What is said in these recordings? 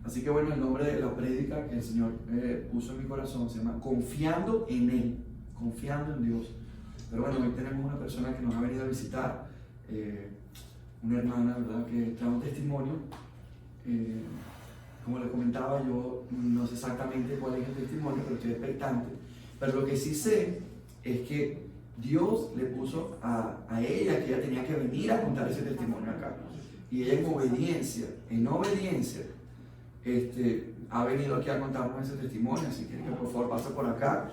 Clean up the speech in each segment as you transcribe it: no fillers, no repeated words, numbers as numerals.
Así que bueno, el nombre de la prédica que el Señor puso en mi corazón se llama Confiando en Él, confiando en Dios. Pero bueno, hoy tenemos una persona que nos ha venido a visitar, una hermana, ¿verdad?, que trae un testimonio. Como le comentaba, yo no sé exactamente cuál es el testimonio, pero estoy expectante. Pero lo que sí sé es que Dios le puso a ella que ella tenía que venir a contar ese testimonio acá. Y ella en obediencia, ha venido aquí a contarnos ese testimonio. Así que por favor pase por acá.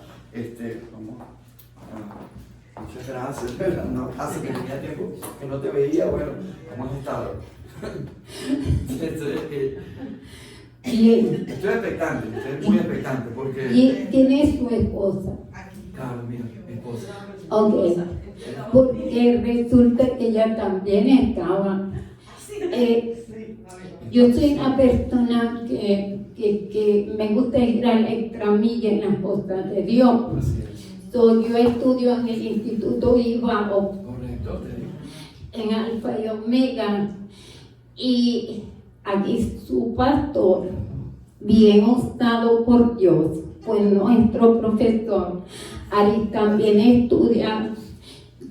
Muchas gracias. No pasa que tenía tiempo que no te veía. Bueno, ¿cómo has estado? Bien. Estoy expectante, estoy muy expectante porque... ¿Quién es tu esposa? Claro, mira, mi esposa. Ok, porque resulta que ella también estaba. Yo soy una persona que me gusta ir a la extramilla en las cosas de Dios. Yo estudio en el Instituto Ibao, en Alfa y Omega, y aquí su pastor, bien usado por Dios, fue nuestro profesor. Ari también estudia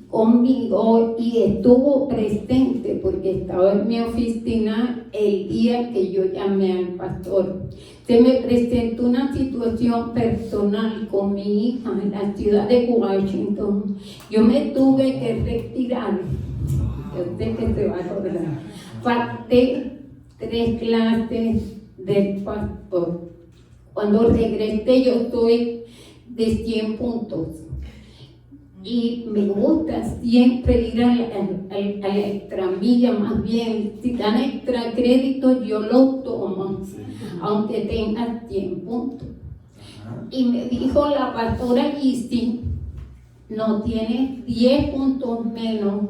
conmigo y estuvo presente porque estaba en mi oficina el día que yo llamé al pastor. Se me presentó una situación personal con mi hija en la ciudad de Washington. Yo me tuve que retirar. Yo sé que se va a lograr. Falté 3 clases del pastor. Cuando regresé yo estoy de 100 puntos. Y me gusta siempre ir a la extramilla, más bien. Si dan extra crédito, yo lo tomo, aunque tenga 100 puntos. Y me dijo la pastora Gissi, no tienes 10 puntos menos,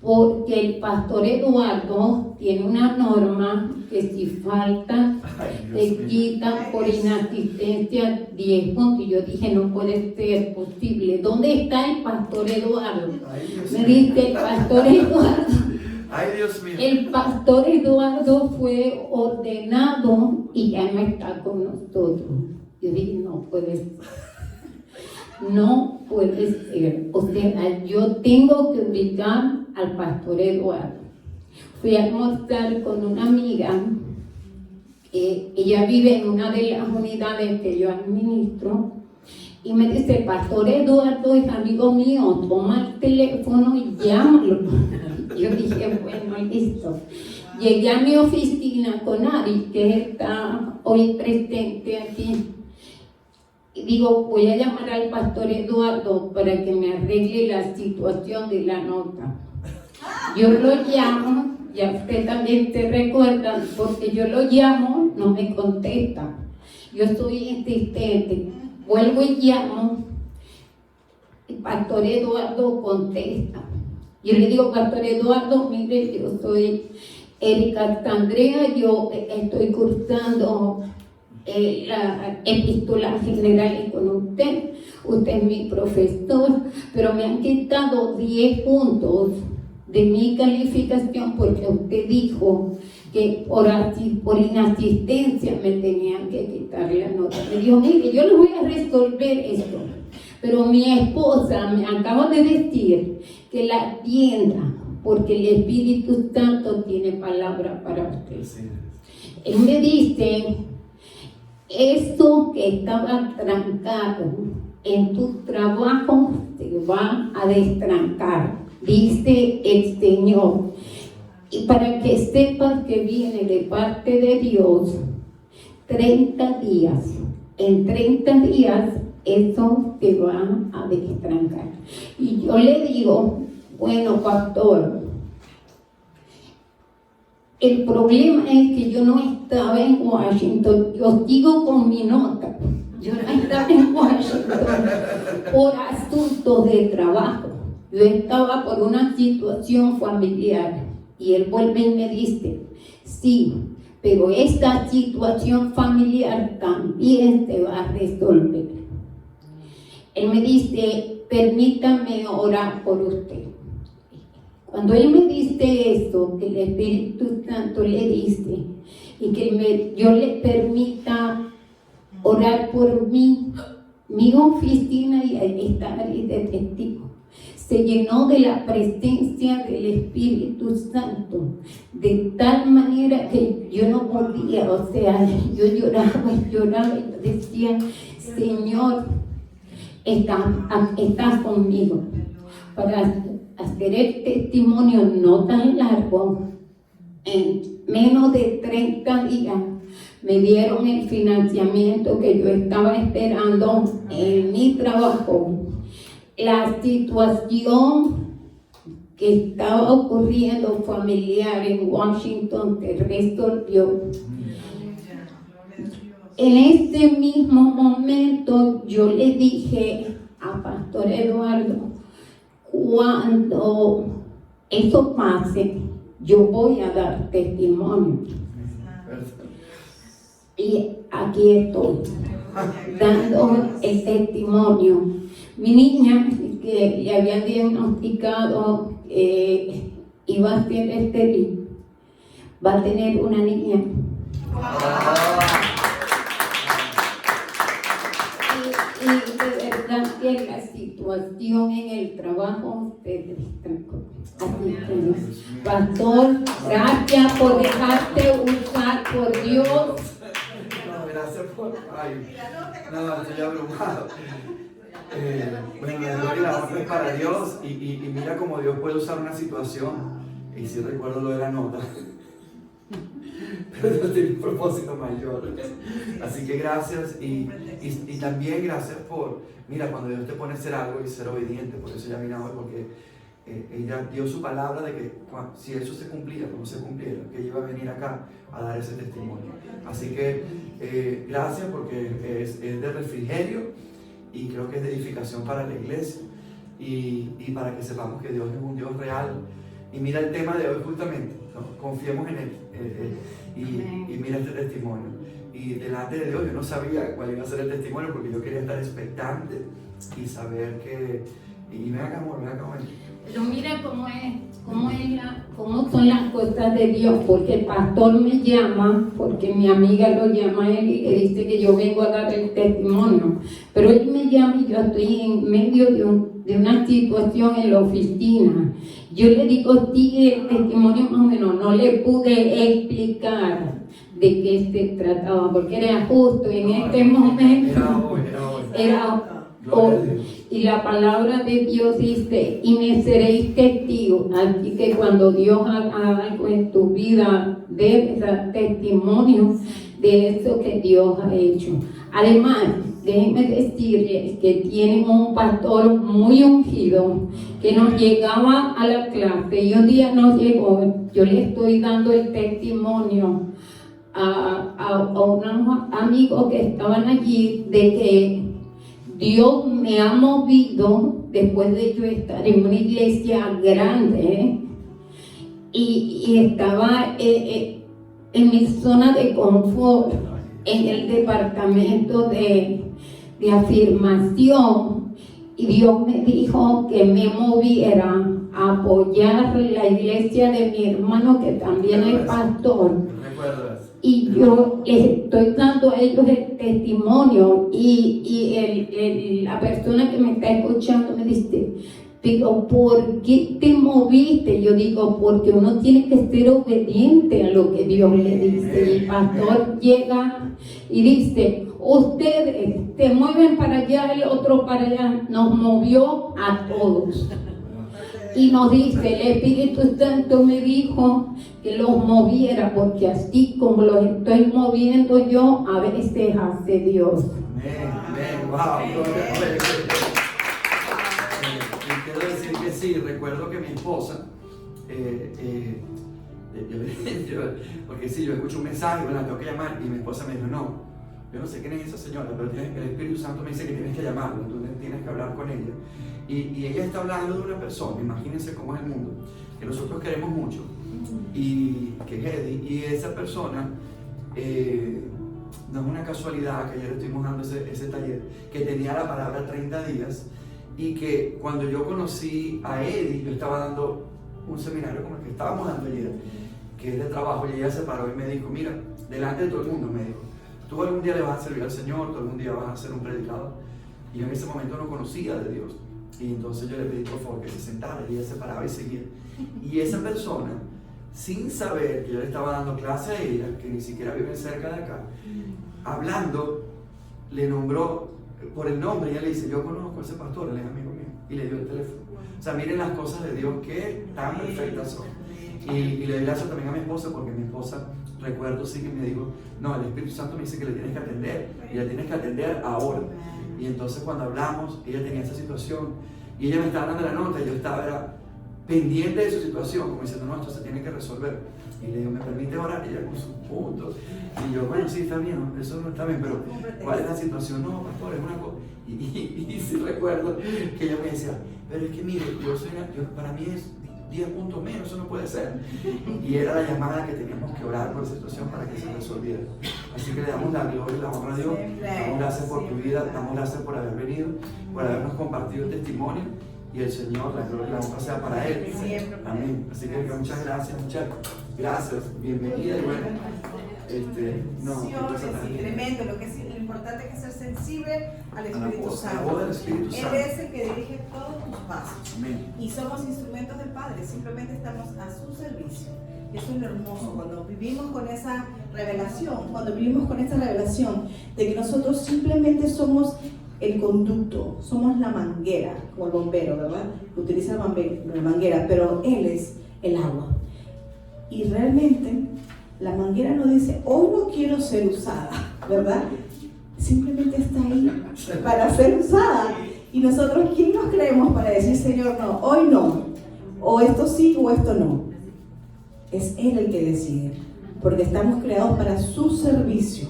porque el pastor Eduardo tiene una norma que si falta te quitan por inasistencia 10 puntos. Y yo dije, no puede ser posible. ¿Dónde está el pastor Eduardo? Me dice el pastor Eduardo. Ay, Dios mío. El pastor Eduardo fue ordenado y ya no está con nosotros. Yo dije, no puede ser. No puede ser. O sea, yo tengo que ubicar al pastor Eduardo. Fui a almorzar con una amiga, ella vive en una de las unidades que yo administro, y me dice, el pastor Eduardo es amigo mío, toma el teléfono y llámalo. Yo dije, bueno, listo. Llegué a mi oficina con Ari, que está hoy presente aquí. Y digo, voy a llamar al pastor Eduardo para que me arregle la situación de la nota. Yo lo llamo, ya usted también te recuerda, porque yo lo llamo, no me contesta. Yo soy insistente. Vuelvo y llamo, el pastor Eduardo contesta. Yo le digo, pastor Eduardo, mire, yo soy Erika Andrea, yo estoy cursando la epístola general con usted es mi profesor, pero me han quitado 10 puntos de mi calificación porque usted dijo que por inasistencia me tenían que quitar la nota. Me dijo, mire, yo les voy a resolver esto, pero mi esposa me acaba de decir que la atienda porque el Espíritu Santo tiene palabra para usted. Él me dice, esto que estaba trancado en tu trabajo se va a destrancar, dice el Señor. Y para que sepas que viene de parte de Dios, 30 días. En 30 días eso te va a destrancar. Y yo le digo, bueno, pastor, el problema es que yo no estaba en Washington, yo sigo con mi nota. Yo no estaba en Washington por asuntos de trabajo. Yo estaba por una situación familiar. Y él vuelve y me dice, sí, pero esta situación familiar también se va a resolver. Él me dice, permítame orar por usted. Cuando él me dice eso, que el Espíritu Santo le dice, y que yo le permita orar por mí. Mi oficina y estar ahí de testigo se llenó de la presencia del Espíritu Santo, de tal manera que yo no podía, o sea, yo lloraba y yo decía, Señor, estás conmigo, para hacer el testimonio no tan largo. En menos de 30 días me dieron el financiamiento que yo estaba esperando en mi trabajo. La situación que estaba ocurriendo familiar en Washington se resolvió. En este mismo momento yo le dije a Pastor Eduardo, cuando eso pase, yo voy a dar testimonio. Y aquí estoy, dando el testimonio. Mi niña, que le habían diagnosticado iba a ser estéril, va a tener una niña. Y de verdad que la situación en el trabajo se destacó. Así que, Pastor, gracias por dejarte usar por Dios. No, gracias por... Ay, no, estoy abrumado. Bueno, la gloria y la honra es para Dios y mira cómo Dios puede usar una situación. Y si recuerdo lo de la nota, pero Dios tiene un propósito mayor. Así que gracias y también gracias por, mira, cuando Dios te pone a hacer algo y ser obediente. Por eso ella vino hoy, porque ella dio su palabra de que si eso se cumplía, como se cumpliera, que ella iba a venir acá a dar ese testimonio. Así que gracias, porque es de refrigerio y creo que es de edificación para la iglesia y para que sepamos que Dios es un Dios real. Y mira el tema de hoy justamente, ¿no? Confiemos en Él y mira este testimonio. Y delante de Dios yo no sabía cuál iba a ser el testimonio, porque yo quería estar expectante y saber que... Y ven acá, amor, ven acá, amor. Pero mira cómo son las cosas de Dios, porque el pastor me llama, porque mi amiga lo llama a él y le dice que yo vengo a dar el testimonio. Pero él me llama y yo estoy en medio de una situación en la oficina. Yo le digo, sí, el testimonio más o menos, no le pude explicar de qué se trataba, porque era justo en este momento. Era hoy. Y la palabra de Dios dice, y me seréis testigos. Así que cuando Dios haga algo en tu vida, debes dar testimonio de eso que Dios ha hecho. Además, déjenme decirles que tienen un pastor muy ungido que nos llegaba a la clase y un día nos llegó. Yo le estoy dando el testimonio a unos amigos que estaban allí de que Dios me ha movido después de yo estar en una iglesia grande y estaba en mi zona de confort, en el departamento de afirmación, y Dios me dijo que me moviera a apoyar la iglesia de mi hermano, que también es pastor. Y yo les estoy dando a ellos el testimonio y la persona que me está escuchando me dice, digo, ¿por qué te moviste? Yo digo, porque uno tiene que ser obediente a lo que Dios le dice. Y el pastor llega y dice, ustedes se mueven para allá, el otro para allá. Nos movió a todos. Y nos dice, el Espíritu Santo me dijo que los moviera, porque así como los estoy moviendo yo, a veces hace Dios. Amén, wow. Y quiero decir que sí, recuerdo que mi esposa, porque sí, yo escucho un mensaje, bueno, tengo que llamar, y mi esposa me dijo, no, yo no sé quién es esa señora, pero el Espíritu Santo me dice que tienes que llamarla, tú tienes que hablar con ella. Y ella está hablando de una persona, imagínense cómo es el mundo, que nosotros queremos mucho, y que es Eddie, y esa persona, no es una casualidad que ayer estuvimos dando ese taller, que tenía la palabra 30 días, y que cuando yo conocí a Eddie, yo estaba dando un seminario como el que estábamos dando ayer, que es de trabajo, y ella se paró y me dijo, mira, delante de todo el mundo me dijo, tú algún día le vas a servir al Señor, tú algún día vas a ser un predicador. Y yo en ese momento no conocía de Dios. Y entonces yo le pedí por favor que se sentara, y ella se paraba y seguía. Y esa persona, sin saber que yo le estaba dando clase a ella, que ni siquiera vive cerca de acá, hablando, le nombró por el nombre, y ella le dice, yo conozco a ese pastor, él es amigo mío, y le dio el teléfono. O sea, miren las cosas de Dios que tan perfectas son. Y le doy gracias también a mi esposa, porque mi esposa, recuerdo sí que me dijo, no, el Espíritu Santo me dice que le tienes que atender, y le tienes que atender ahora. Y entonces cuando hablamos, ella tenía esa situación, y ella me estaba dando la nota, y yo estaba pendiente de su situación, como diciendo, no, esto se tiene que resolver. Y le digo, ¿me permite orar? Y ella con sus puntos. Y yo, bueno, sí, está bien, ¿no? Eso no está bien, pero ¿cuál es la situación? No, pastor, es una cosa. Y sí recuerdo que ella me decía, pero es que mire, para mí es 10 puntos menos, eso no puede ser. Y era la llamada que teníamos que orar por esa situación para que se resolviera. Así que le damos la gloria y la honra a Dios. Damos gracias por tu vida, damos gracias por haber venido, por habernos compartido el testimonio. Y el Señor, la gloria y la honra sea para Él. Amén. Así que muchas gracias, bienvenida. Y bueno, sí, tremendo. Lo importante es ser sensible al Espíritu Santo. Él es el que dirige todos tus pasos. Amén. Y somos instrumentos del Padre, simplemente estamos a su servicio. Y eso es lo hermoso, cuando vivimos con esa revelación, de que nosotros simplemente somos el conducto, somos la manguera, como el bombero, ¿verdad? Utiliza la manguera, pero Él es el agua. Y realmente la manguera no dice, hoy no quiero ser usada, ¿verdad? Simplemente está ahí para ser usada. Y nosotros, ¿quién nos creemos para decir, Señor, no, hoy no, o esto sí o esto no? Es Él el que decide, porque estamos creados para su servicio,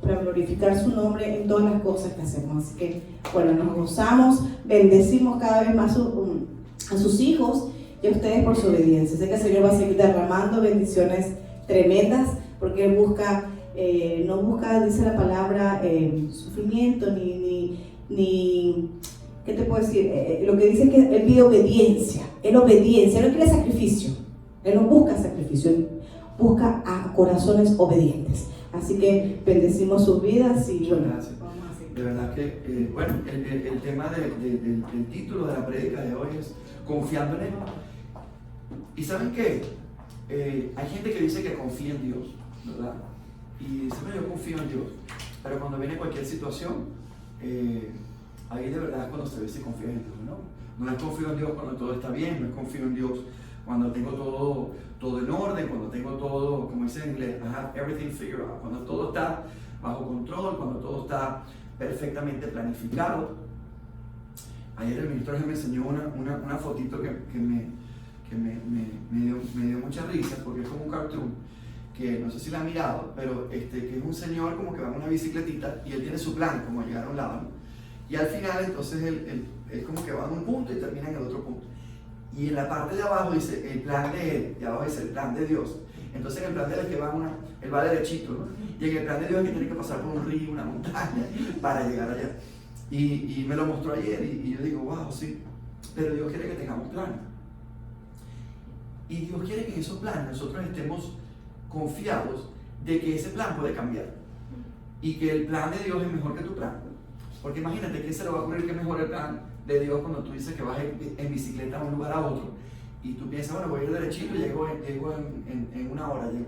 para glorificar su nombre en todas las cosas que hacemos. Así que, bueno, nos gozamos, bendecimos cada vez más a sus hijos y a ustedes por su obediencia. Sé que el Señor va a seguir derramando bendiciones tremendas, porque Él busca, no busca, dice la palabra, sufrimiento, ni ¿qué te puedo decir? Lo que dice es que Él pide obediencia, Él no quiere sacrificio, Él no busca sacrificio, Él busca a corazones obedientes. Así que bendecimos sus vidas y bueno, gracias. De verdad que, bueno, el tema del título de la prédica de hoy es Confiando en Él. ¿Y saben qué? Hay gente que dice que confía en Dios, ¿verdad? Y dice, no, yo confío en Dios. Pero cuando viene cualquier situación, ahí de verdad es cuando se ve si confía en Dios, ¿no? No es confío en Dios cuando todo está bien, no es confío en Dios cuando tengo todo en orden, cuando tengo todo, como dice en inglés, I have everything figured out, cuando todo está bajo control, cuando todo está perfectamente planificado. Ayer el ministro me enseñó una fotito que me dio mucha risa, porque es como un cartoon, que no sé si la han mirado, pero que es un señor como que va en una bicicletita y él tiene su plan, como llegar a un lado, ¿no? Y al final entonces él como que va en un punto y termina en el otro punto. Y en la parte de abajo dice el plan de él, y abajo dice el plan de Dios. Entonces en el plan de él es que él va derechito, ¿no? Y en el plan de Dios es que tiene que pasar por un río, una montaña, para llegar allá. Y me lo mostró ayer y yo digo, wow, sí, pero Dios quiere que tengamos planes. Y Dios quiere que en esos planes nosotros estemos confiados de que ese plan puede cambiar. Y que el plan de Dios es mejor que tu plan. Porque imagínate, ¿quién se le va a ocurrir que es mejor el plan de Dios cuando tú dices que vas en bicicleta de un lugar a otro? Y tú piensas, bueno, voy a ir derechito y llego en una hora, llego.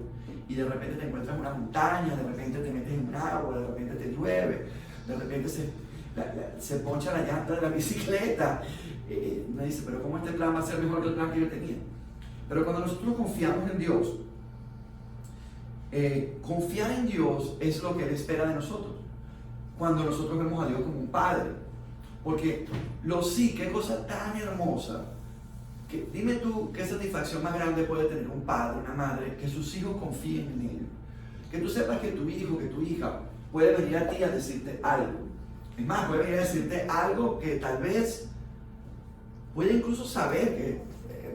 Y de repente te encuentras en una montaña, de repente te metes en un agua, de repente te llueve, de repente se poncha la llanta de la bicicleta. Me dice, pero ¿cómo este plan va a ser mejor que el plan que yo tenía? Pero cuando nosotros confiamos en Dios, confiar en Dios es lo que Él espera de nosotros. Cuando nosotros vemos a Dios como un padre. Porque qué cosa tan hermosa. Que, dime tú qué satisfacción más grande puede tener un padre, una madre, que sus hijos confíen en ellos. Que tú sepas que tu hijo, que tu hija puede venir a ti a decirte algo. Es más, puede venir a decirte algo que tal vez puede incluso saber que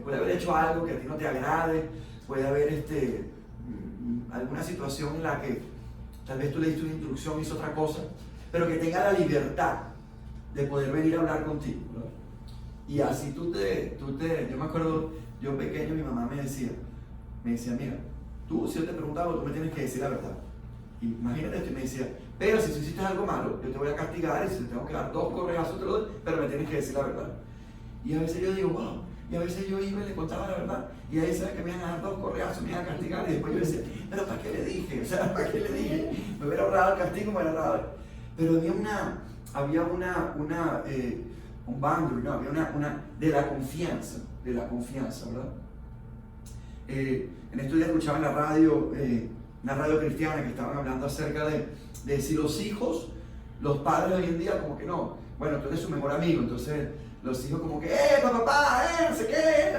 puede haber hecho algo que a ti no te agrade, puede haber alguna situación en la que tal vez tú le diste una instrucción y hizo otra cosa, pero que tenga la libertad de poder venir a hablar contigo, ¿no? Y así yo me acuerdo, yo pequeño, mi mamá me decía, mira, Tú, si yo te preguntaba, tú me tienes que decir la verdad. Imagínate esto, y me decía, pero si tú hiciste algo malo, yo te voy a castigar, y si te tengo que dar 2 correazos, te lo doy, pero me tienes que decir la verdad. Y a veces yo digo, wow, y a veces yo iba y le contaba la verdad, y ahí sabes que me iban a dar 2 correazos, me iban a castigar, y después yo decía, pero ¿para qué le dije? O sea, ¿para qué le dije? Me hubiera ahorrado el castigo, me hubiera ahorrado. Pero había un boundary, ¿no? Había una de la confianza, ¿verdad? En estos días escuchaba en la radio, una radio cristiana, que estaban hablando acerca de si los hijos, los padres hoy en día como que no, bueno, tú eres su mejor amigo, entonces los hijos como que, papá, no sé qué,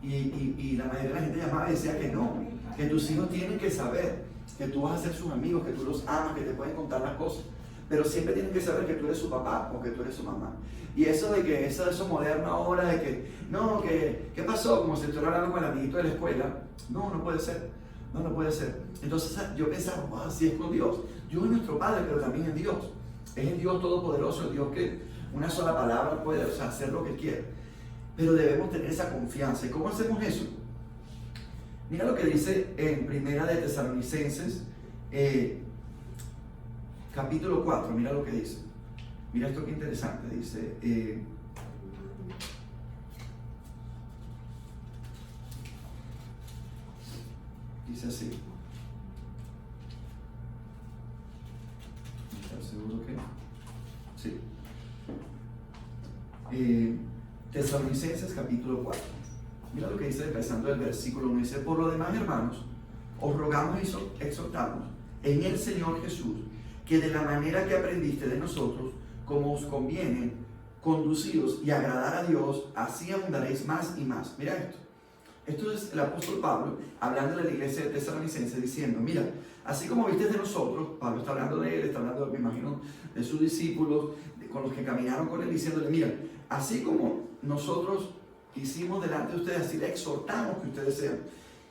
y la mayoría de la gente llamaba y decía que no, que tus hijos tienen que saber que tú vas a ser sus amigos, que tú los amas, que te pueden contar las cosas, pero siempre tienen que saber que tú eres su papá o que tú eres su mamá. Y eso de que eso moderno ahora, de que, no, que, ¿qué pasó? Como si estuviera hablando con el amiguito de la escuela, no puede ser. No puede ser. Entonces yo pensaba, wow, si es con Dios. Dios es nuestro Padre, pero también es Dios. Es el Dios todopoderoso, el Dios que una sola palabra puede, hacer lo que quiere. Pero debemos tener esa confianza. ¿Y cómo hacemos eso? Mira lo que dice en Primera de Tesalonicenses, capítulo 4. Mira lo que dice. Mira esto que interesante. Dice... dice así. ¿Estás seguro que? Sí. Tesalonicenses capítulo 4. Mira lo que dice empezando el versículo 1. Dice, por lo demás, hermanos, os rogamos y exhortamos en el Señor Jesús, que de la manera que aprendiste de nosotros, como os conviene, conducidos y agradar a Dios, así abundaréis más y más. Mira esto. Esto es el apóstol Pablo hablando de la iglesia de Tesalonicenses, diciendo, mira, así como viste de nosotros, Pablo está hablando de él, está hablando, me imagino, de sus discípulos, con los que caminaron con él, diciéndole, mira, así como nosotros hicimos delante de ustedes, así le exhortamos que ustedes sean.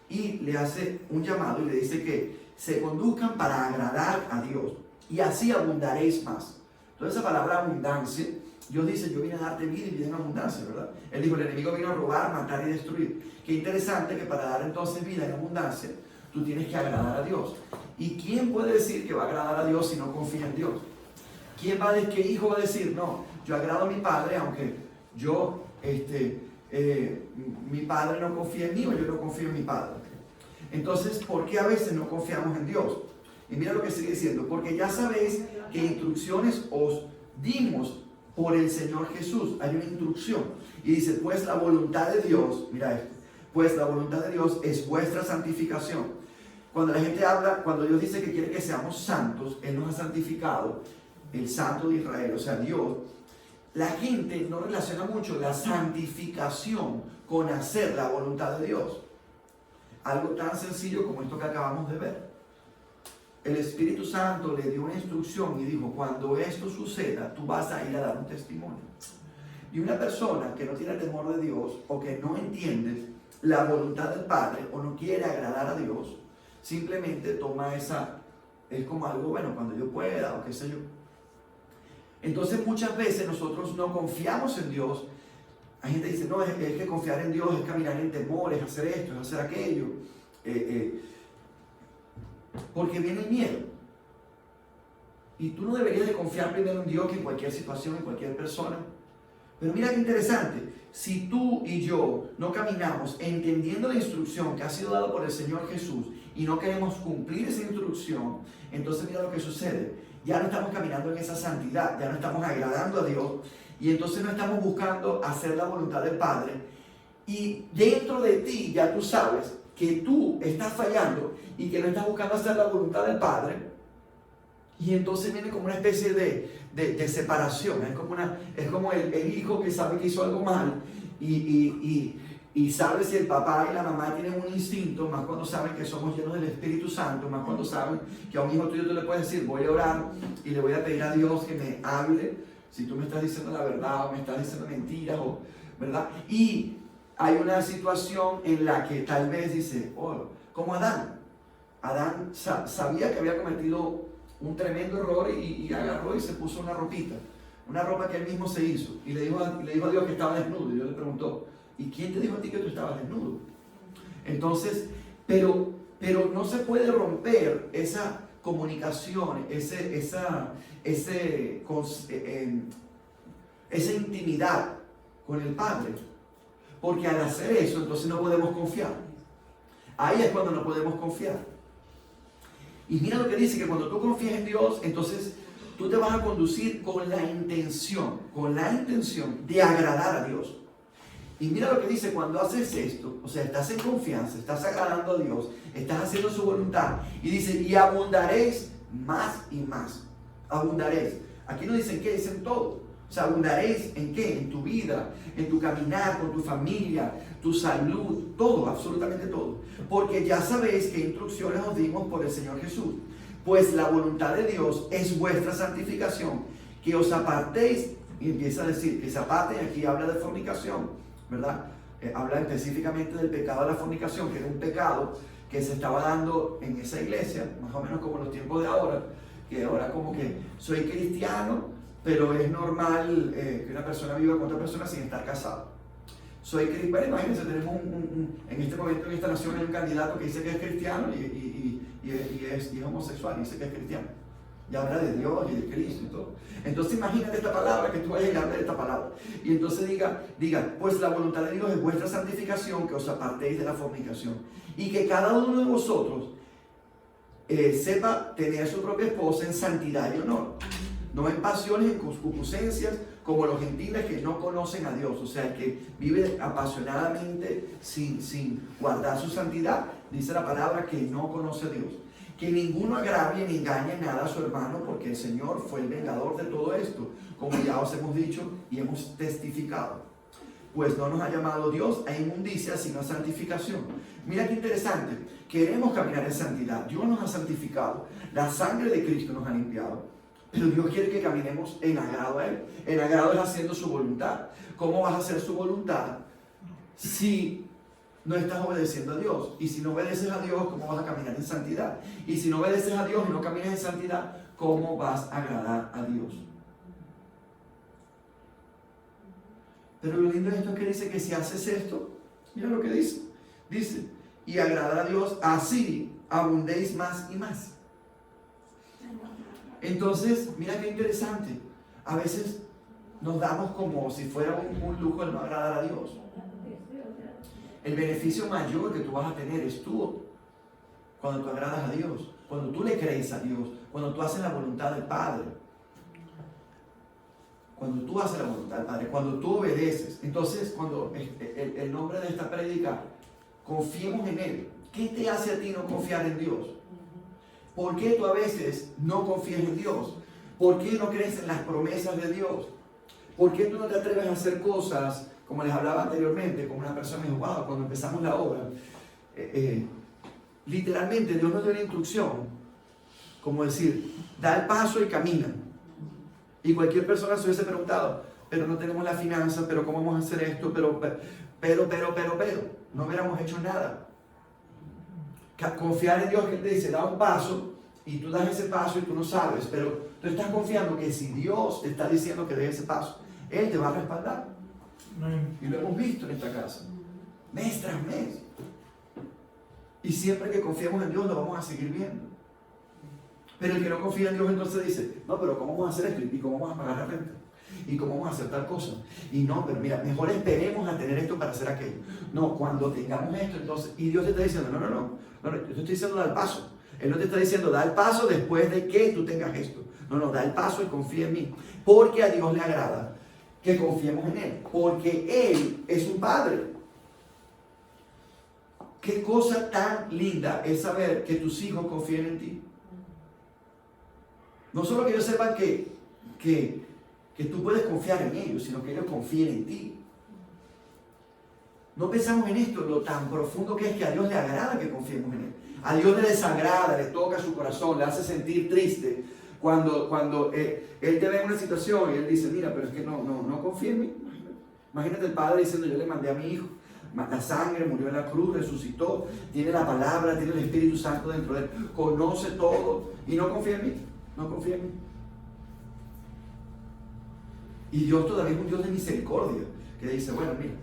Y le hace un llamado y le dice que se conduzcan para agradar a Dios, y así abundaréis más. Entonces esa palabra abundancia, Dios dice, yo vine a darte vida y vida en abundancia, ¿verdad? Él dijo, el enemigo vino a robar, matar y destruir. Qué interesante que para dar entonces vida en abundancia, tú tienes que agradar a Dios. ¿Y quién puede decir que va a agradar a Dios si no confía en Dios? ¿Qué hijo va a decir, no, yo agrado a mi padre, aunque yo, mi padre no confía en mí o yo no confío en mi padre? Entonces, ¿por qué a veces no confiamos en Dios? Y mira lo que sigue diciendo, porque ya sabéis que instrucciones os dimos por el Señor Jesús. Hay una instrucción y dice, pues la voluntad de Dios, mira esto, pues la voluntad de Dios es vuestra santificación. Cuando la gente habla, cuando Dios dice que quiere que seamos santos, Él nos ha santificado, el santo de Israel, o sea Dios. La gente no relaciona mucho la santificación con hacer la voluntad de Dios. Algo tan sencillo como esto que acabamos de ver. El Espíritu Santo le dio una instrucción y dijo, cuando esto suceda, tú vas a ir a dar un testimonio. Y una persona que no tiene temor de Dios o que no entiende la voluntad del Padre o no quiere agradar a Dios, simplemente toma esa, es como algo, bueno, cuando yo pueda o qué sé yo. Entonces muchas veces nosotros no confiamos en Dios. Hay gente que dice, no, es que confiar en Dios es caminar en temor, es hacer esto, es hacer aquello. Porque viene el miedo. Y tú no deberías de confiar primero en Dios que en cualquier situación, en cualquier persona. Pero mira qué interesante. Si tú y yo no caminamos entendiendo la instrucción que ha sido dada por el Señor Jesús y no queremos cumplir esa instrucción, entonces mira lo que sucede. Ya no estamos caminando en esa santidad, ya no estamos agradando a Dios y entonces no estamos buscando hacer la voluntad del Padre. Y dentro de ti ya tú sabes que tú estás fallando y que no estás buscando hacer la voluntad del Padre, y entonces viene como una especie de separación. Es como el hijo que sabe que hizo algo mal y sabe si el papá y la mamá tienen un instinto, más cuando saben que somos llenos del Espíritu Santo, más cuando saben que a un hijo tuyo tú le puedes decir, voy a orar y le voy a pedir a Dios que me hable si tú me estás diciendo la verdad o me estás diciendo mentiras, ¿verdad? Y hay una situación en la que tal vez dice, oh, como Adán sabía que había cometido un tremendo error y agarró y se puso una ropita, una ropa que él mismo se hizo, y le dijo a Dios que estaba desnudo, y Dios le preguntó, ¿y quién te dijo a ti que tú estabas desnudo? Entonces, pero pero no se puede romper esa comunicación, esa intimidad con el Padre, porque al hacer eso entonces no podemos confiar. Ahí es cuando no podemos confiar. Y mira lo que dice, que cuando tú confías en Dios, entonces tú te vas a conducir con la intención de agradar a Dios. Y mira lo que dice, cuando haces esto, o sea, estás en confianza, estás agradando a Dios, estás haciendo su voluntad, y dice, y abundaréis más y más. Abundaréis. Aquí no dicen qué, dicen todo. O sea, abundaréis en qué, en tu vida, en tu caminar, con tu familia, tu salud, todo, absolutamente todo. Porque ya sabéis qué instrucciones os dimos por el Señor Jesús. Pues la voluntad de Dios es vuestra santificación, que os apartéis, y empieza a decir que se aparten, aquí habla de fornicación, ¿verdad? Habla específicamente del pecado de la fornicación, que era un pecado que se estaba dando en esa iglesia, más o menos como en los tiempos de ahora, que ahora como que soy cristiano, pero es normal que una persona viva con otra persona sin estar casado. Soy cristiano, bueno, imagínense, tenemos en este momento en esta nación hay un candidato que dice que es cristiano y es homosexual, dice que es cristiano. Y habla de Dios y de Cristo y todo. Entonces imagínate esta palabra, que tú vayas y hables de esta palabra. Y entonces diga, pues la voluntad de Dios es vuestra santificación, que os apartéis de la fornicación. Y que cada uno de vosotros sepa tener su propia esposa en santidad y honor. No en pasiones, en concupiscencias, como los gentiles que no conocen a Dios. O sea, el que vive apasionadamente sin guardar su santidad, dice la palabra que no conoce a Dios. Que ninguno agravie ni engañe nada a su hermano, porque el Señor fue el vengador de todo esto, como ya os hemos dicho y hemos testificado. Pues no nos ha llamado Dios a inmundicia, sino a santificación. Mira qué interesante, queremos caminar en santidad. Dios nos ha santificado, la sangre de Cristo nos ha limpiado, pero Dios quiere que caminemos en agrado a Él. En agrado es haciendo su voluntad. ¿Cómo vas a hacer su voluntad si no estás obedeciendo a Dios? Y si no obedeces a Dios, ¿cómo vas a caminar en santidad? Y si no obedeces a Dios y no caminas en santidad, ¿cómo vas a agradar a Dios? Pero lo lindo de esto es que dice que si haces esto, mira lo que dice. Dice, y agradar a Dios, así abundéis más y más. Entonces, mira qué interesante. A veces nos damos como si fuera un lujo el no agradar a Dios. El beneficio mayor que tú vas a tener es tú, cuando tú agradas a Dios, cuando tú le crees a Dios, cuando tú haces la voluntad del Padre. Cuando tú haces la voluntad del Padre, cuando tú obedeces. Entonces, cuando el nombre de esta prédica, confiemos en Él. ¿Qué te hace a ti no confiar en Dios? ¿Por qué tú a veces no confías en Dios? ¿Por qué no crees en las promesas de Dios? ¿Por qué tú no te atreves a hacer cosas, como les hablaba anteriormente, como una persona dijo, wow, cuando empezamos la obra, literalmente Dios nos dio una instrucción, como decir, da el paso y camina. Y cualquier persona se hubiese preguntado, pero no tenemos la finanza, pero ¿cómo vamos a hacer esto? Pero, no hubiéramos hecho nada. Confiar en Dios, que Él te dice, da un paso, y tú das ese paso y tú no sabes, pero tú estás confiando que si Dios te está diciendo que des ese paso, Él te va a respaldar. Y lo hemos visto en esta casa, mes tras mes. Y siempre que confiamos en Dios lo vamos a seguir viendo. Pero el que no confía en Dios entonces dice, no, pero ¿cómo vamos a hacer esto? ¿Y cómo vamos a pagar la renta? ¿Y cómo vamos a hacer tal cosa? Y no, pero mira, mejor esperemos a tener esto para hacer aquello. No, cuando tengamos esto, entonces, y Dios te está diciendo, no, yo te estoy diciendo da el paso. Él no te está diciendo da el paso después de que tú tengas esto. No, da el paso y confía en mí. Porque a Dios le agrada que confiemos en Él. Porque Él es un Padre. Qué cosa tan linda es saber que tus hijos confíen en ti. No solo que ellos sepan que tú puedes confiar en ellos, sino que ellos confíen en ti. No pensamos en esto, lo tan profundo que es que a Dios le agrada que confiemos en Él. A Dios le desagrada, le toca su corazón, le hace sentir triste cuando Él te ve en una situación y Él dice, mira, pero es que no confía en mí. Imagínate el Padre diciendo, yo le mandé a mi hijo, la sangre, murió en la cruz, resucitó, tiene la palabra, tiene el Espíritu Santo dentro de Él, conoce todo y no confía en mí. No confía en mí. Y Dios todavía es un Dios de misericordia, que dice, bueno, mira,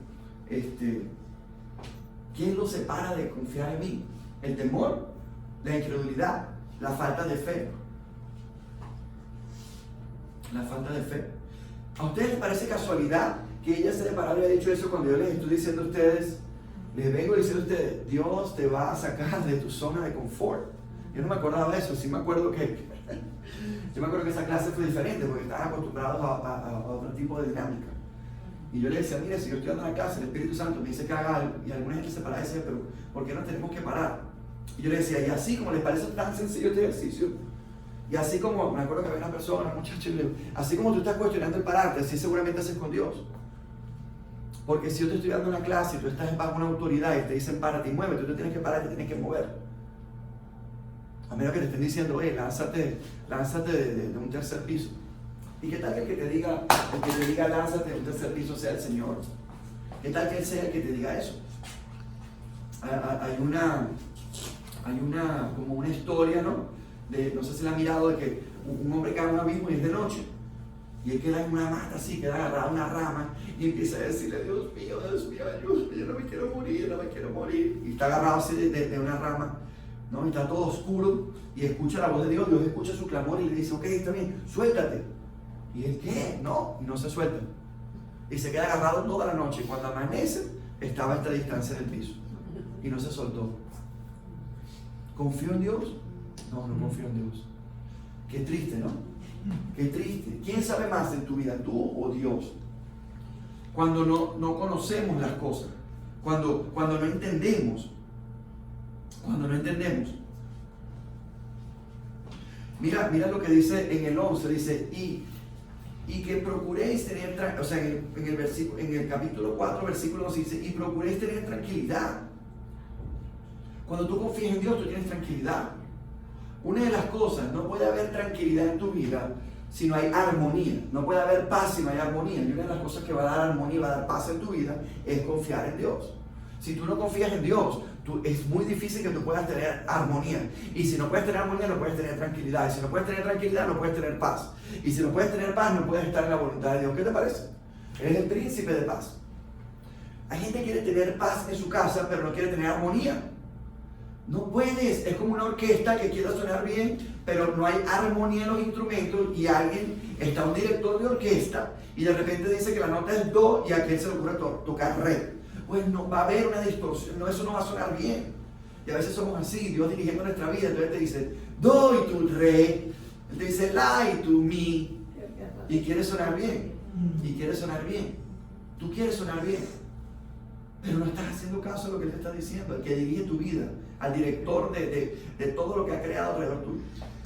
¿quién lo separa de confiar en mí? ¿El temor? La incredulidad, la falta de fe. La falta de fe. ¿A ustedes les parece casualidad que ella se le parara y haya dicho eso cuando yo les estoy diciendo a ustedes, les vengo diciendo a ustedes, Dios te va a sacar de tu zona de confort? Yo no me acordaba de eso, sí me acuerdo que esa clase fue diferente porque estaban acostumbrados a otro tipo de dinámica. Y yo le decía, mire, si yo estoy dando la clase, el Espíritu Santo me dice que haga algo, y alguna gente se paraba y decía, pero ¿por qué no tenemos que parar? Y yo le decía, y así como les parece tan sencillo este ejercicio, y así como, me acuerdo que había una persona, un muchacho, y le digo, así como tú estás cuestionando el pararte, así seguramente haces con Dios. Porque si yo te estoy dando una clase y tú estás bajo una autoridad y te dicen párate y muévete, tú te tienes que parar y te tienes que mover. A menos que te estén diciendo, lánzate de un tercer piso. ¿Y qué tal que el que te diga lánzate de un tercer piso sea el Señor? ¿Qué tal que Él sea el que te diga eso? Hay como una historia, ¿no? No sé si la han mirado, de que un hombre cae en un abismo y es de noche. Y él queda en una mata así, queda agarrado a una rama y empieza a decirle, Dios mío, ayúdame, yo no me quiero morir. Y está agarrado así de una rama, ¿no? Y está todo oscuro y escucha la voz de Dios, Dios escucha su clamor y le dice, ok, está bien, suéltate. Y él, ¿qué? No, y no se suelta. Y se queda agarrado toda la noche. Cuando amanece, estaba a esta distancia del piso. Y no se soltó. ¿Confío en Dios? No, no confío en Dios. Qué triste, ¿no? Qué triste. ¿Quién sabe más en tu vida, tú o Dios? Cuando no conocemos las cosas. Cuando no entendemos. Mira lo que dice en el 11, dice, y que procuréis tener, o sea, en el capítulo 4, versículo 11 dice, y procuréis tener tranquilidad. Cuando tú confías en Dios, tú tienes tranquilidad. Una de las cosas, no puede haber tranquilidad en tu vida si no hay armonía. No puede haber paz si no hay armonía. Y una de las cosas que va a dar armonía, va a dar paz en tu vida, es confiar en Dios. Si tú no confías en Dios, es muy difícil que tú puedas tener armonía. Y si no puedes tener armonía, no puedes tener tranquilidad. Y si no puedes tener tranquilidad, no puedes tener paz. Y si no puedes tener paz, no puedes estar en la voluntad de Dios. ¿Qué te parece? Eres el príncipe de paz. Hay gente que quiere tener paz en su casa, pero no quiere tener armonía. No puedes, es como una orquesta que quiere sonar bien, pero no hay armonía en los instrumentos y está un director de orquesta y de repente dice que la nota es do y a aquel se le ocurre tocar re. Pues no va a haber una distorsión, no, eso no va a sonar bien. Y a veces somos así, Dios dirigiendo nuestra vida, entonces te dice do y tu re, Él te dice la y tu mi, y quieres sonar bien, tú quieres sonar bien, pero no estás haciendo caso a lo que Él te está diciendo, el que dirige tu vida, al director de todo lo que ha creado alrededor tuyo.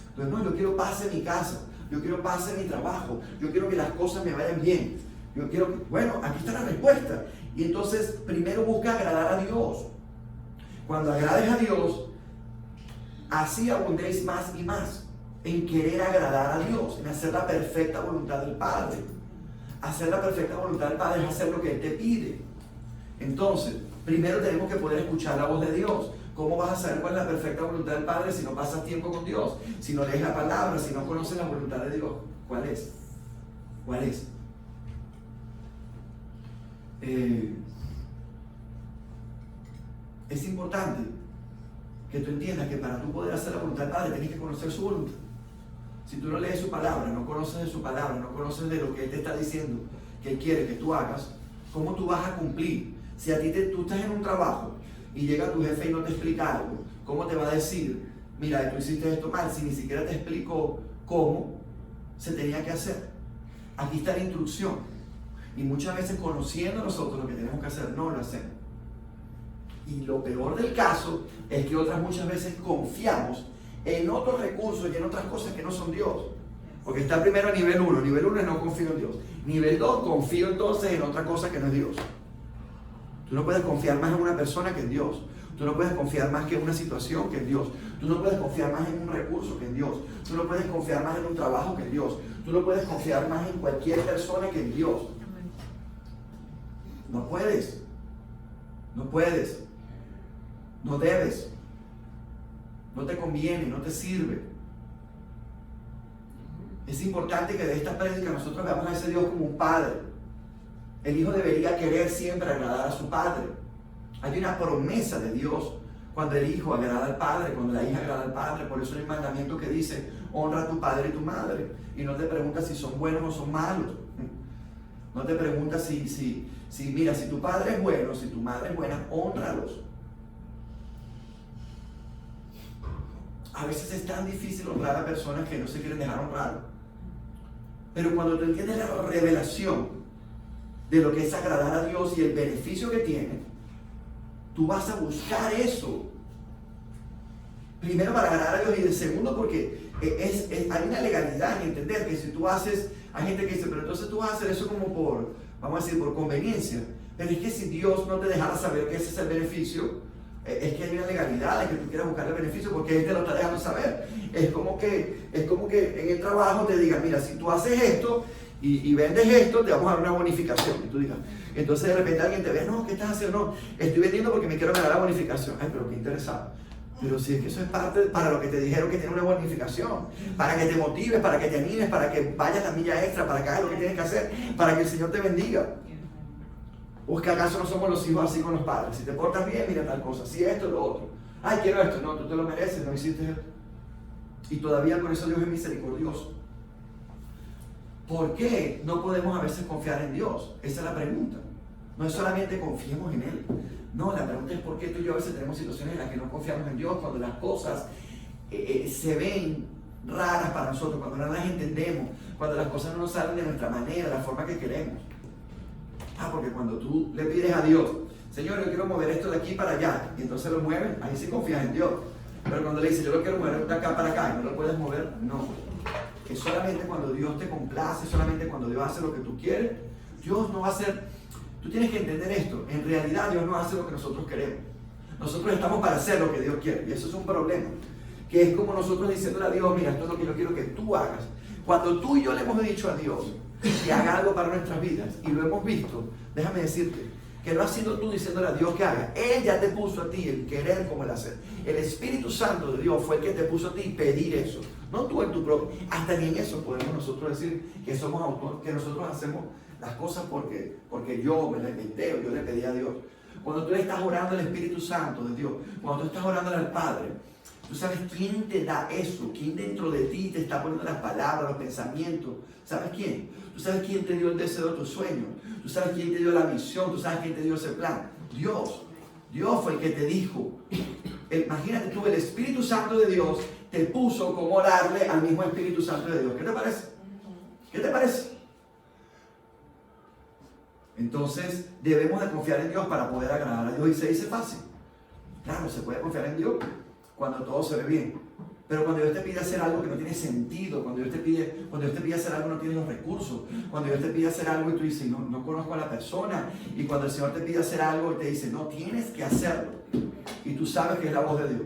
Entonces, no, yo quiero paz en mi casa, yo quiero paz en mi trabajo, yo quiero que las cosas me vayan bien, yo quiero que, bueno, aquí está la respuesta. Y entonces, primero busca agradar a Dios. Cuando agrades a Dios, así abundéis más y más en querer agradar a Dios, en hacer la perfecta voluntad del Padre. Hacer la perfecta voluntad del Padre es hacer lo que Él te pide. Entonces, primero tenemos que poder escuchar la voz de Dios. ¿Cómo vas a saber cuál es la perfecta voluntad del Padre si no pasas tiempo con Dios? Si no lees la palabra, si no conoces la voluntad de Dios. ¿Cuál es? Es importante que tú entiendas que para tú poder hacer la voluntad del Padre tienes que conocer su voluntad. Si tú no lees su palabra, no conoces de su palabra, no conoces de lo que Él te está diciendo que Él quiere que tú hagas, ¿cómo tú vas a cumplir? Si a ti tú estás en un trabajo y llega tu jefe y no te explica algo, ¿cómo te va a decir, mira, tú hiciste esto mal, si ni siquiera te explicó cómo se tenía que hacer? Aquí está la instrucción. Y muchas veces, conociendo nosotros lo que tenemos que hacer, no lo hacemos. Y lo peor del caso es que muchas veces confiamos en otros recursos y en otras cosas que no son Dios. Porque está primero a nivel 1. Nivel 1 es no confío en Dios. Nivel 2, confío entonces en otra cosa que no es Dios. Tú no puedes confiar más en una persona que en Dios. Tú no puedes confiar más que en una situación que en Dios. Tú no puedes confiar más en un recurso que en Dios. Tú no puedes confiar más en un trabajo que en Dios. Tú no puedes confiar más en cualquier persona que en Dios. No puedes. No debes. No te conviene, no te sirve. Es importante que de esta prédica nosotros veamos a ese Dios como un padre. El hijo debería querer siempre agradar a su padre. Hay una promesa de Dios Cuando el hijo agrada al padre, cuando la hija agrada al padre. Por eso hay un mandamiento que dice, honra a tu padre y tu madre. Y no te preguntas si son buenos o son malos. No te preguntas si mira, si tu padre es bueno, si tu madre es buena, hónralos. A veces es tan difícil honrar a personas que no se quieren dejar honrar. Pero cuando tú entiendes la revelación de lo que es agradar a Dios y el beneficio que tiene, tú vas a buscar eso. Primero para agradar a Dios y de segundo porque hay una legalidad en entender que si tú haces, hay gente que dice, pero entonces tú vas a hacer eso como por, vamos a decir, por conveniencia. Pero es que si Dios no te dejara saber que ese es el beneficio, es que hay una legalidad de que tú quieras buscar el beneficio porque Él te lo está dejando saber. Es como que en el trabajo te digan, mira, si tú haces esto y vendes esto, te vamos a dar una bonificación. Y tú digas, entonces de repente alguien te ve, no, ¿qué estás haciendo? No, estoy vendiendo porque me quiero ganar la bonificación. Ay, pero qué interesado. Pero si es que eso es parte para lo que te dijeron que tiene una bonificación, para que te motives, para que te animes, para que vayas la milla extra, para que hagas lo que tienes que hacer, para que el Señor te bendiga. ¿O es que acaso no somos los hijos así con los padres? Si te portas bien, mira tal cosa, si esto, lo otro. Ay, quiero esto, no, tú te lo mereces, no hiciste esto. Y todavía por eso Dios es misericordioso. ¿Por qué no podemos a veces confiar en Dios? Esa es la pregunta. No es solamente confiemos en Él. No, la pregunta es por qué tú y yo a veces tenemos situaciones en las que no confiamos en Dios, cuando las cosas se ven raras para nosotros, cuando no las entendemos, cuando las cosas no nos salen de nuestra manera, la forma que queremos. Porque cuando tú le pides a Dios, Señor, yo quiero mover esto de aquí para allá, y entonces lo mueves, ahí sí confías en Dios. Pero cuando le dices, yo lo quiero mover de acá para acá, y no lo puedes mover, no. Es solamente cuando Dios te complace, solamente cuando Dios hace lo que tú quieres. Dios no va a hacer. Tú tienes que entender esto. En realidad Dios no hace lo que nosotros queremos. Nosotros estamos para hacer lo que Dios quiere. Y eso es un problema. Que es como nosotros diciéndole a Dios, mira, esto es lo que yo quiero que tú hagas. Cuando tú y yo le hemos dicho a Dios que haga algo para nuestras vidas y lo hemos visto, déjame decirte que no has sido tú diciéndole a Dios que haga. Él ya te puso a ti el querer como el hacer. El Espíritu Santo de Dios fue el que te puso a ti pedir eso. No tú en tu propio. Hasta ni en eso podemos nosotros decir que somos autores, que nosotros hacemos las cosas porque yo me las inventé o yo le pedí a Dios. Cuando tú le estás orando al Espíritu Santo de Dios, cuando tú estás orando al Padre, tú sabes quién te da eso, quién dentro de ti te está poniendo las palabras, los pensamientos. ¿Sabes quién? Tú sabes quién te dio el deseo de tus sueños. Tú sabes quién te dio la visión. Tú sabes quién te dio ese plan. Dios. Dios fue el que te dijo. Imagínate tú, el Espíritu Santo de Dios te puso como orarle al mismo Espíritu Santo de Dios. ¿Qué te parece? ¿Qué te parece? Entonces debemos de confiar en Dios para poder agradar a Dios. Y se dice fácil. Claro, se puede confiar en Dios cuando todo se ve bien. Pero cuando Dios te pide hacer algo que no tiene sentido, cuando Dios te pide hacer algo que no tiene los recursos, cuando Dios te pide hacer algo y tú dices, no conozco a la persona, y cuando el Señor te pide hacer algo y te dice, no, tienes que hacerlo, y tú sabes que es la voz de Dios.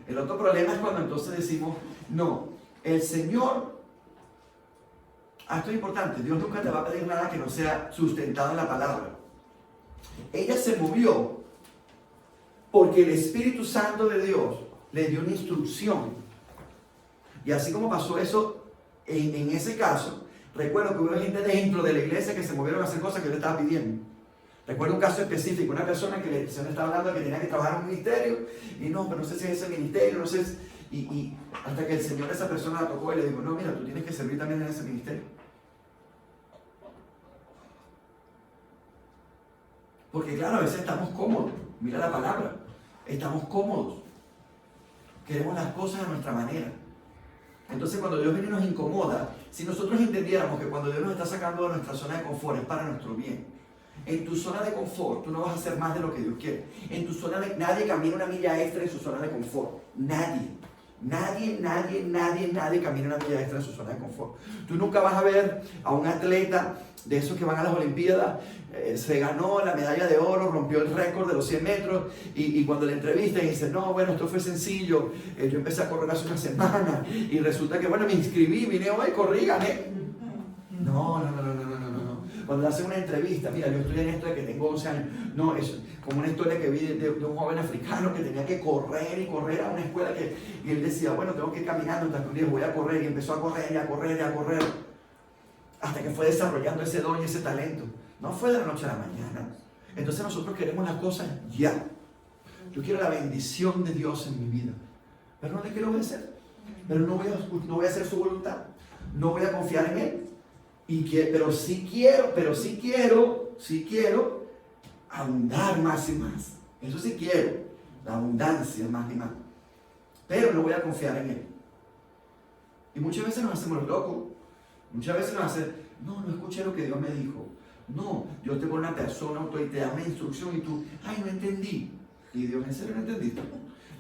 El otro problema es cuando entonces decimos, no, el Señor, esto es importante, Dios nunca te va a pedir nada que no sea sustentado en la palabra. Ella se movió porque el Espíritu Santo de Dios le dio una instrucción. Y así como pasó eso en ese caso, recuerdo que hubo gente dentro de la iglesia que se movieron a hacer cosas que yo le estaba pidiendo. Recuerdo un caso específico, una persona que el Señor estaba hablando de que tenía que trabajar en un ministerio, y no, pero no sé si es ese ministerio, no sé, y hasta que el Señor a esa persona la tocó y le dijo, no, mira, tú tienes que servir también en ese ministerio. Porque claro, a veces estamos cómodos, mira la palabra, estamos cómodos, queremos las cosas a nuestra manera. Entonces cuando Dios viene y nos incomoda, si nosotros entendiéramos que cuando Dios nos está sacando de nuestra zona de confort es para nuestro bien. En tu zona de confort tú no vas a hacer más de lo que Dios quiere. En tu zona de, nadie camina una milla extra en su zona de confort. Nadie camina una milla extra en su zona de confort. Tú nunca vas a ver a un atleta de esos que van a las Olimpiadas, se ganó la medalla de oro, rompió el récord de los 100 metros y cuando le entrevistan y dice, no, bueno, esto fue sencillo, yo empecé a correr hace una semana y resulta que, bueno, me inscribí, vine hoy, corrí, gané. No. Cuando le hacen una entrevista, mira, yo estoy en esto de que tengo 11 años. No, es como una historia que vi de un joven africano que tenía que correr y correr a una escuela y él decía, bueno, tengo que ir caminando hasta que un día voy a correr, y empezó a correr y a correr y a correr hasta que fue desarrollando ese don y ese talento. No fue de la noche a la mañana. Entonces nosotros queremos las cosas ya. Yo quiero la bendición de Dios en mi vida, pero no le quiero obedecer. Pero no voy a hacer su voluntad. No voy a confiar en Él. Pero sí quiero abundar más y más. Eso sí quiero, la abundancia más y más. Pero no voy a confiar en Él. Y muchas veces nos hacemos los locos. Muchas veces nos hacen, no escuché lo que Dios me dijo. No, Dios te pone una persona, y te da una instrucción y tú, no entendí. Y Dios, ¿en serio no entendiste?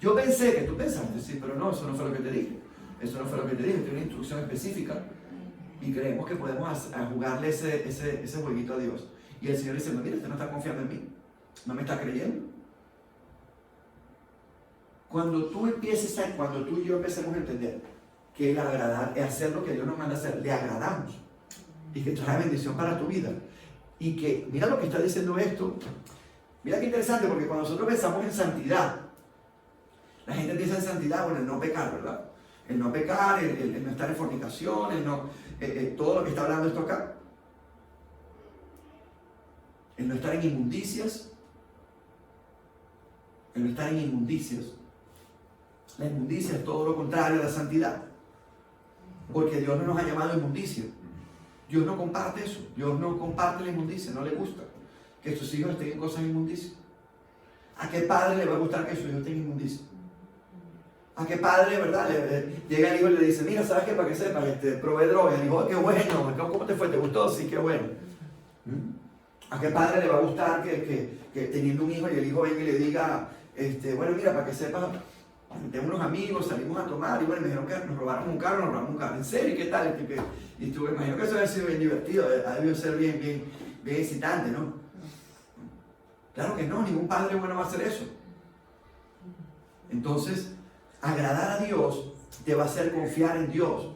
Yo pensé que tú pensaste, sí, pero no, eso no fue lo que te dije. Eso no fue lo que te dije, tiene una instrucción específica. Y creemos que podemos jugarle ese jueguito a Dios. Y el Señor dice, mira, usted no está confiando en mí. No me está creyendo. Cuando tú y yo empecemos a entender que el agradar es hacer lo que Dios nos manda hacer, le agradamos. Y que trae bendición para tu vida. Y que, mira lo que está diciendo esto. Mira qué interesante, porque cuando nosotros pensamos en santidad, la gente piensa en santidad, bueno, el no pecar, ¿verdad? El no pecar, el no estar en fornicación, todo lo que está hablando esto acá. El no estar en inmundicias. El no estar en inmundicias. La inmundicia es todo lo contrario a la santidad. Porque Dios no nos ha llamado a inmundicia. Dios no comparte eso. Dios no comparte la inmundicia, no le gusta que sus hijos estén en cosas inmundicias. ¿A qué padre le va a gustar que su hijo esté en inmundicia? ¿A qué padre, verdad? Llega el hijo y le dice, mira, ¿sabes qué? Para que sepas, probé droga. Y el hijo, qué bueno, ¿cómo te fue? ¿Te gustó? Sí, qué bueno. ¿A qué padre le va a gustar que teniendo un hijo y el hijo venga y le diga, bueno, mira, para que sepas, tengo unos amigos, salimos a tomar y bueno, me dijeron que nos robaron un carro, ¿en serio? ¿Qué tal? Y tú, me imagino que eso debe ser bien divertido, ha debido ser bien excitante, ¿no? Claro que no, ningún padre bueno va a hacer eso. Entonces, agradar a Dios te va a hacer confiar en Dios.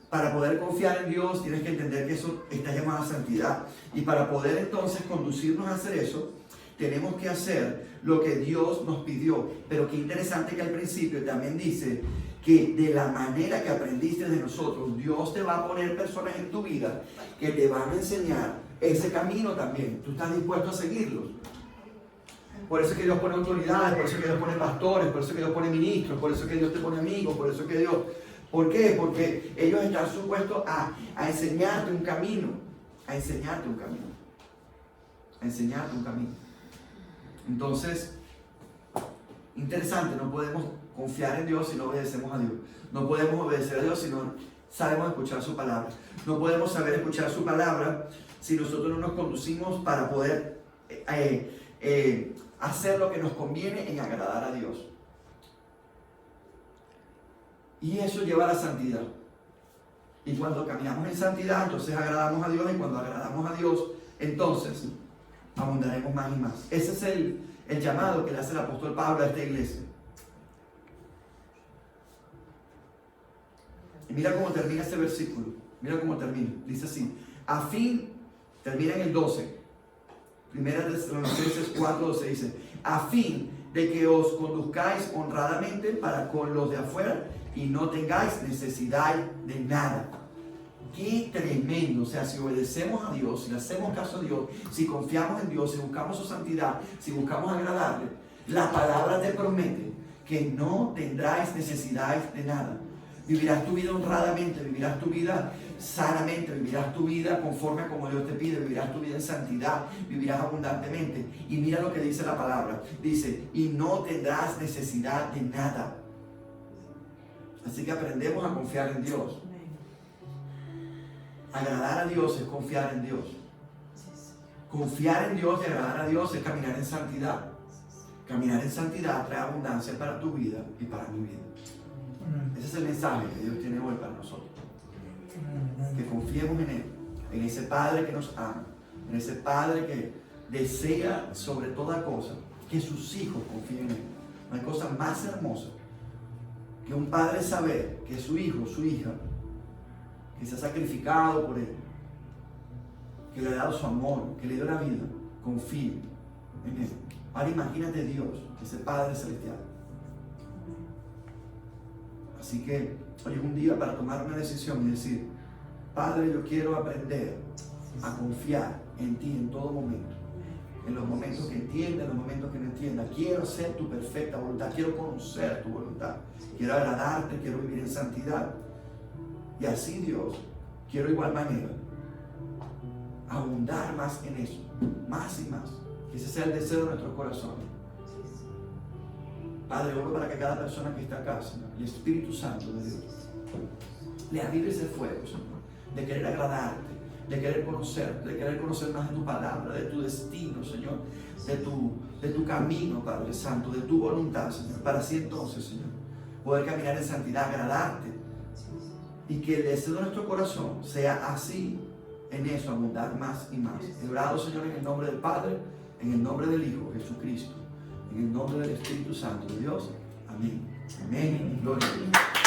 Para poder confiar en Dios tienes que entender que eso está llamado a santidad. Y para poder entonces conducirnos a hacer eso, tenemos que hacer lo que Dios nos pidió. Pero qué interesante que al principio también dice que de la manera que aprendiste de nosotros, Dios te va a poner personas en tu vida que te van a enseñar ese camino también. Tú estás dispuesto a seguirlos. Por eso es que Dios pone autoridades, por eso es que Dios pone pastores, por eso es que Dios pone ministros, por eso es que Dios te pone amigos, por eso es que Dios... ¿Por qué? Porque ellos están supuestos a enseñarte un camino, a enseñarte un camino, a enseñarte un camino. Entonces, interesante, no podemos confiar en Dios si no obedecemos a Dios. No podemos obedecer a Dios si no sabemos escuchar su palabra. No podemos saber escuchar su palabra si nosotros no nos conducimos para poder hacer lo que nos conviene en agradar a Dios. Y eso lleva a la santidad. Y cuando caminamos en santidad, entonces agradamos a Dios. Y cuando agradamos a Dios, entonces abundaremos más y más. Ese es el llamado que le hace el apóstol Pablo a esta iglesia. Y mira cómo termina este versículo. Mira cómo termina. Dice así. A fin, termina en el 12. Primera Tesalonicenses 4:12 dice. A fin de que os conduzcáis honradamente para con los de afuera y no tengáis necesidad de nada. ¡Qué tremendo! O sea, si obedecemos a Dios, si le hacemos caso a Dios, si confiamos en Dios, si buscamos su santidad, si buscamos agradarle, la palabra te promete que no tendráis necesidad de nada. Vivirás tu vida honradamente, vivirás tu vida sanamente, vivirás tu vida conforme a como Dios te pide, vivirás tu vida en santidad, vivirás abundantemente. Y mira lo que dice la palabra. Dice, y no tendrás necesidad de nada. Así que aprendemos a confiar en Dios. Agradar a Dios es confiar en Dios. Confiar en Dios y agradar a Dios es caminar en santidad. Caminar en santidad trae abundancia para tu vida y para mi vida. Ese es el mensaje que Dios tiene hoy para nosotros. Que confiemos en Él, en ese Padre que nos ama, en ese Padre que desea sobre toda cosa que sus hijos confíen en Él. No hay cosa más hermosa que un padre saber que su hijo, su hija, que se ha sacrificado por él, que le ha dado su amor, que le dio la vida, confíe en Él. Ahora imagínate Dios, ese Padre celestial. Así que hoy es un día para tomar una decisión y decir, Padre, yo quiero aprender a confiar en ti en todo momento. en los momentos que entienda, en los momentos que no entienda. Quiero hacer tu perfecta voluntad, quiero conocer tu voluntad, quiero agradarte, quiero vivir en santidad. Y así, Dios, quiero de igual manera abundar más en eso, más y más. Que ese sea el deseo de nuestros corazones. Padre, oro para que cada persona que está acá, Señor, el Espíritu Santo de Dios, le avive ese fuego, Señor, de querer agradarte, de querer conocerte, de querer conocer más de tu palabra, de tu destino, Señor, de tu camino, Padre Santo, de tu voluntad, Señor, para así entonces, Señor, poder caminar en santidad, agradarte, y que el deseo de nuestro corazón sea así, en eso, abundar más y más. He orado, Señor, en el nombre del Padre, en el nombre del Hijo, Jesucristo, en el nombre del Espíritu Santo de Dios. Amén. Amén. Gloria a Dios.